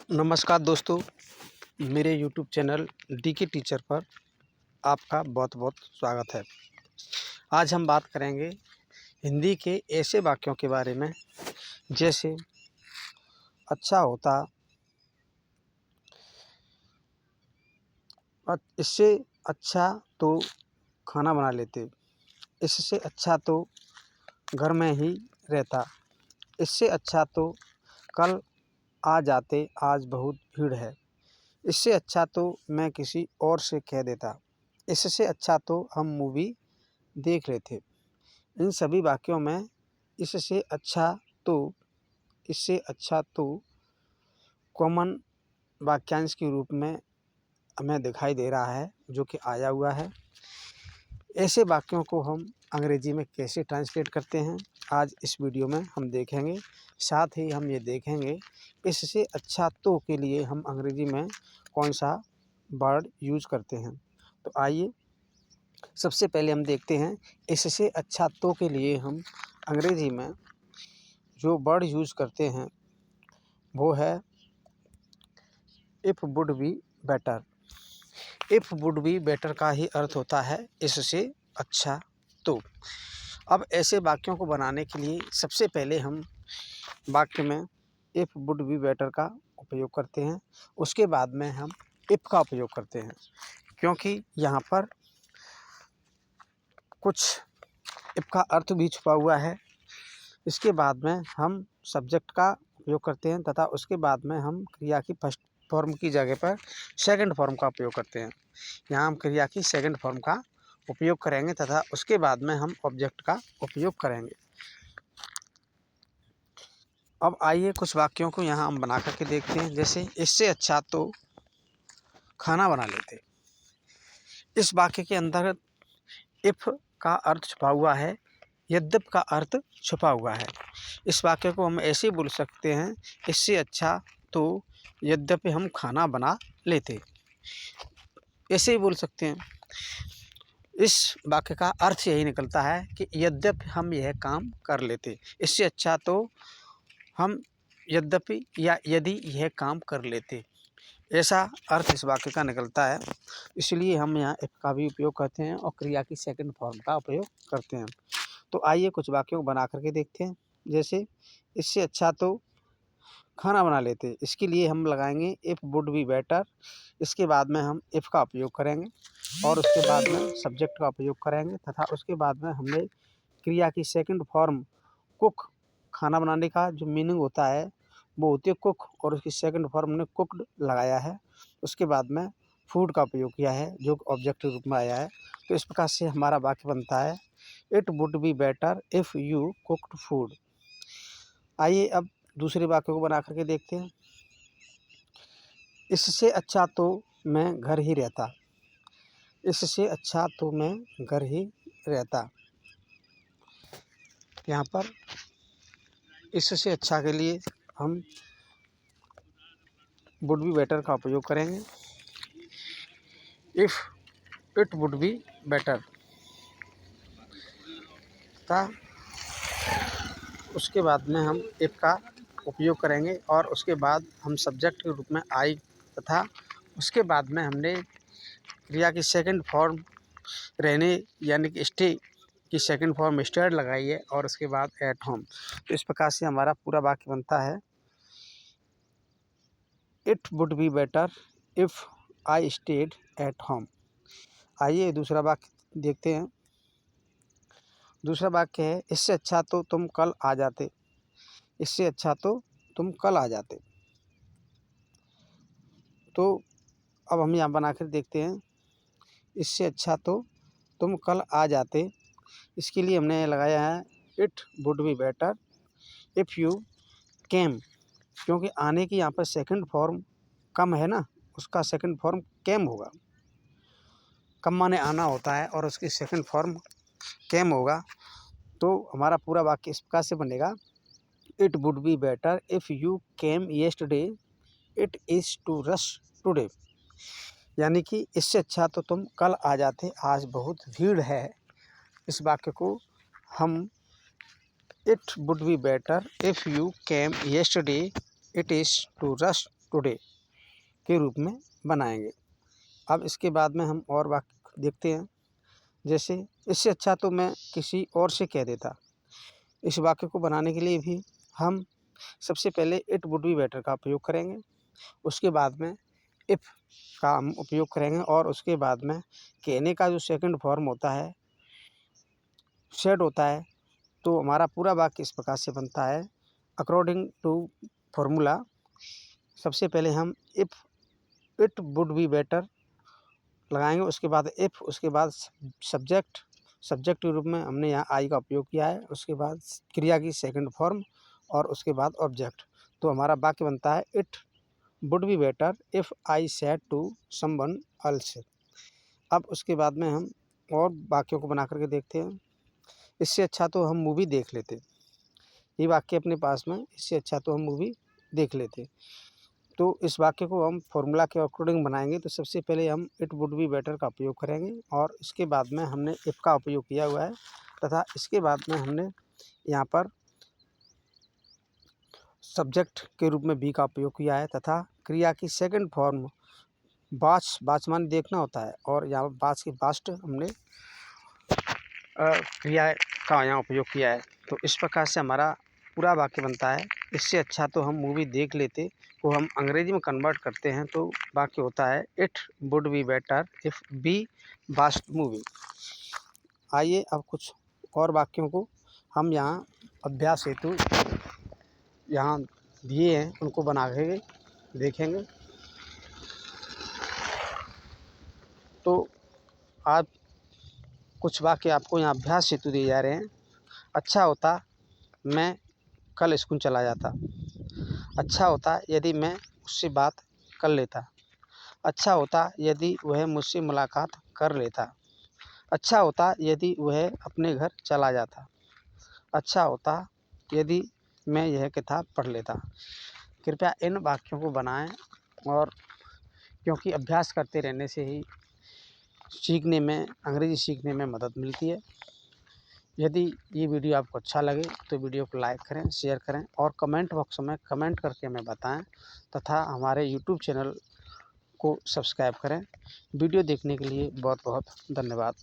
नमस्कार दोस्तों, मेरे यूट्यूब चैनल डी के टीचर पर आपका बहुत बहुत स्वागत है। आज हम बात करेंगे हिंदी के ऐसे वाक्यों के बारे में जैसे अच्छा होता, इससे अच्छा तो खाना बना लेते, इससे अच्छा तो घर में ही रहता, इससे अच्छा तो कल आ जाते, आज बहुत भीड़ है, इससे अच्छा तो मैं किसी और से कह देता, इससे अच्छा तो हम मूवी देख लेते। इन सभी वाक्यों में इससे अच्छा तो, इससे अच्छा तो कॉमन वाक्यांश के रूप में हमें दिखाई दे रहा है, जो कि आया हुआ है। ऐसे वाक्यों को हम अंग्रेजी में कैसे ट्रांसलेट करते हैं, आज इस वीडियो में हम देखेंगे। साथ ही हम ये देखेंगे इससे अच्छा तो के लिए हम अंग्रेजी में कौन सा वर्ड यूज करते हैं। तो आइए सबसे पहले हम देखते हैं इससे अच्छा तो के लिए हम अंग्रेजी में जो वर्ड यूज करते हैं वो है if would be better. If would be better का ही अर्थ होता है इससे अच्छा तो। अब ऐसे वाक्यों को बनाने के लिए सबसे पहले हम वाक्य में इफ़ वुड बी बेटर का उपयोग करते हैं, उसके बाद में हम इफ़ का उपयोग करते हैं, क्योंकि यहाँ पर कुछ इफ़ का अर्थ भी छुपा हुआ है। इसके बाद में हम सब्जेक्ट का उपयोग करते हैं तथा उसके बाद में हम क्रिया की फर्स्ट फॉर्म की जगह पर सेकंड फॉर्म का उपयोग करते हैं। यहाँ हम क्रिया की सेकंड फॉर्म का उपयोग करेंगे तथा उसके बाद में हम ऑब्जेक्ट का उपयोग करेंगे। अब आइए कुछ वाक्यों को यहाँ हम बना करके देखते हैं। जैसे इससे अच्छा तो खाना बना लेते। इस वाक्य के अंदर इफ़ का अर्थ छुपा हुआ है, यद्यपि का अर्थ छुपा हुआ है। इस वाक्य को हम ऐसे बोल सकते हैं, इससे अच्छा तो यद्यपि हम खाना बना लेते, ऐसे ही बोल सकते हैं। इस वाक्य का अर्थ यही निकलता है कि यद्यपि हम यह काम कर लेते, इससे अच्छा तो हम यद्यपि या यदि यह काम कर लेते, ऐसा अर्थ इस वाक्य का निकलता है। इसलिए हम यहाँ इफ का भी उपयोग करते हैं और क्रिया की सेकंड फॉर्म का उपयोग करते हैं। तो आइए कुछ वाक्यों को बना करके देखते हैं। जैसे इससे अच्छा तो खाना बना लेते, इसके लिए हम लगाएंगे इफ़ वुड बी बेटर। इसके बाद में हम इफ़ का उपयोग करेंगे और उसके बाद में सब्जेक्ट का उपयोग करेंगे तथा उसके बाद में हमने क्रिया की सेकंड फॉर्म कुक, खाना बनाने का जो मीनिंग होता है वो होती है कुक, और उसकी सेकंड फॉर्म ने कुक्ड लगाया है। उसके बाद में फूड का उपयोग किया है जो ऑब्जेक्ट के रूप में आया है। तो इस प्रकार से हमारा वाक्य बनता है it would be better if you cooked food. आइए अब दूसरे वाक्य को बना करके देखते हैं। इससे अच्छा तो मैं घर ही रहता, इससे अच्छा तो मैं घर ही रहता। यहाँ पर इससे अच्छा के लिए हम वुड बी बेटर का उपयोग करेंगे। If it would be better था, उसके बाद में हम इफ़ का उपयोग करेंगे और उसके बाद हम सब्जेक्ट के रूप में आई तथा उसके बाद में हमने क्रिया की सेकंड फॉर्म रहने यानी कि स्टे की सेकंड फॉर्म स्टेड लगाई है और उसके बाद एट होम। तो इस प्रकार से हमारा पूरा वाक्य बनता है it would be better if I stayed at home. आइए दूसरा वाक्य देखते हैं। दूसरा वाक्य है इससे अच्छा तो तुम कल आ जाते, इससे अच्छा तो तुम कल आ जाते। तो अब हम यहाँ बना कर देखते हैं इससे अच्छा तो तुम कल आ जाते। इसके लिए हमने लगाया है it would be better if you केम, क्योंकि आने की यहाँ पर सेकंड फॉर्म कम है ना, उसका सेकंड फॉर्म केम होगा। कम माने आना होता है और उसकी सेकंड फॉर्म केम होगा। तो हमारा पूरा वाक्य इस प्रकार से बनेगा it would be better if you came yesterday, it is too rush today. यानी कि इससे अच्छा तो तुम कल आ जाते, आज बहुत भीड़ है। इस वाक्य को हम it would be better if you came yesterday, it is too rush today के रूप में बनाएंगे। अब इसके बाद में हम और वाक्य देखते हैं। जैसे इससे अच्छा तो मैं किसी और से कह देता। इस वाक्य को बनाने के लिए भी हम सबसे पहले इट वुड बी बेटर का उपयोग करेंगे, उसके बाद में इफ़ का हम उपयोग करेंगे और उसके बाद में कहने का जो सेकंड फॉर्म होता है सेड होता है। तो हमारा पूरा वाक्य इस प्रकार से बनता है अकॉर्डिंग टू फॉर्मूला। सबसे पहले हम if it would be better लगाएंगे, उसके बाद इफ़, उसके बाद सब्जेक्ट के रूप में हमने यहाँ आई का उपयोग किया है, उसके बाद क्रिया की सेकंड फॉर्म और उसके बाद ऑब्जेक्ट। तो हमारा वाक्य बनता है it would be better if I said to someone else. अब उसके बाद में हम और वाक्यों को बना करके देखते हैं। इससे अच्छा तो हम मूवी देख लेते। ये वाक्य अपने पास में, इससे अच्छा तो हम मूवी देख लेते। तो इस वाक्य को हम फॉर्मूला के अकॉर्डिंग बनाएंगे। तो सबसे पहले हम इट वुड बी बेटर का उपयोग करेंगे और इसके बाद में हमने इफ़ का उपयोग किया हुआ है तथा इसके बाद में हमने यहाँ पर सब्जेक्ट के रूप में बी का उपयोग किया है तथा क्रिया की सेकंड फॉर्म वाच मान देखना होता है और यहाँ वाच की पास्ट हमने क्रिया का यहाँ उपयोग किया है। तो इस प्रकार से हमारा पूरा वाक्य बनता है इससे अच्छा तो हम मूवी देख लेते को हम अंग्रेजी में कन्वर्ट करते हैं तो वाक्य होता है it would be better if be watched movie. आइए अब कुछ और वाक्यों को हम यहाँ अभ्यास हेतु यहाँ दिए हैं उनको बना के देखेंगे। तो आज कुछ वाक्य आपको यहाँ अभ्यास हेतु दिए जा रहे हैं। अच्छा होता मैं कल स्कूल चला जाता। अच्छा होता यदि मैं उससे बात कर लेता। अच्छा होता यदि वह मुझसे मुलाकात कर लेता। अच्छा होता यदि वह अपने घर चला जाता। अच्छा होता यदि मैं यह किताब पढ़ लेता। कृपया इन वाक्यों को बनाएं और क्योंकि अभ्यास करते रहने से ही सीखने में, अंग्रेजी सीखने में मदद मिलती है। यदि ये वीडियो आपको अच्छा लगे तो वीडियो को लाइक करें, शेयर करें और कमेंट बॉक्स में कमेंट करके हमें बताएं तथा हमारे यूट्यूब चैनल को सब्सक्राइब करें। वीडियो देखने के लिए बहुत बहुत धन्यवाद।